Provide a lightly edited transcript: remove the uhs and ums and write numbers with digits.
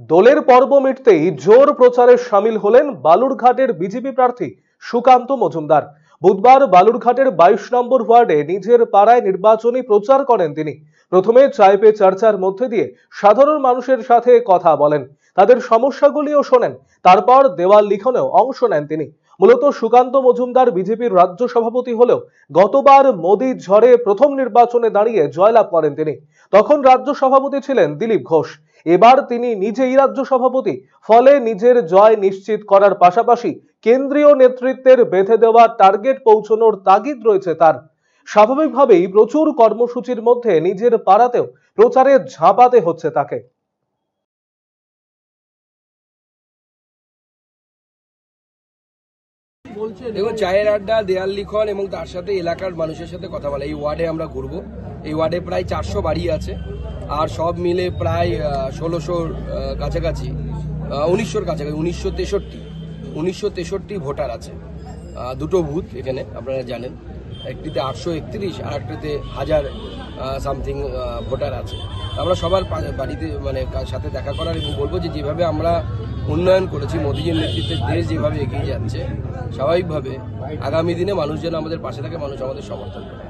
দোলের পর্ব মিটতেই জোর প্রচারে সামিল হলেন বালুরঘাটের বিজেপি প্রার্থী সুকান্ত মজুমদার। বুধবার বালুরঘাটের 22 নম্বর ওয়ার্ডে নিজের পাড়ায় নির্বাচনী প্রচার করেন তিনি। প্রথমে চায় পে চর্চার মধ্যে দিয়ে সাধারণ মানুষের সাথে কথা বলেন, তাদের সমস্যাগুলিও শোনেন। তারপর দেওয়াল লিখনেও অংশ নেন তিনি। মূলত সুকান্ত মজুমদার বিজেপির রাজ্য সভাপতি হলেও গতবার মোদির ঝড়ে প্রথম নির্বাচনে দাঁড়িয়ে জয়লাভ করেন তিনি। তখন রাজ্য সভাপতি ছিলেন দিলীপ ঘোষ। এবার তিনি নিজেই রাজ্য সভাপতি, ফলে নিজের জয় নিশ্চিত করার পাশাপাশি কেন্দ্রীয় নেতৃত্বের বেঁধে দেওয়া টার্গেট পৌঁছানোর তাগিদ রয়েছে তার। স্বাভাবিকভাবেই প্রচুর কর্মসূচির মধ্যে নিজের পাড়াতেও প্রচারে ঝাঁপাতে হচ্ছে তাকে। দেখুন, চায়ের আড্ডা, দেয়াল লিখন এবং তার সাথে এলাকার মানুষের সাথে কথা বলা। এই ওয়ার্ডে আমরা ঘুরবো। এই ওয়ার্ডে প্রায় 400 বাড়ি আছে, আর সব মিলে প্রায় 1600 কাছাকাছি, 1900 কাছাকাছি, 1963 ভোটার আছে। দুটো বুথ এখানে আপনারা জানেন, একটিতে 831 আর একটিতে 1000 সামথিং ভোটার আছে। আমরা সবার বাড়িতে মানে সাথে দেখা করার এবং বলবো যে যেভাবে আমরা উন্নয়ন করেছি, মোদীজির নেতৃত্বে দেশ যেভাবে এগিয়ে যাচ্ছে, স্বাভাবিকভাবে আগামী দিনে মানুষ যেন আমাদের পাশে থাকে, মানুষ আমাদের সমর্থন করে।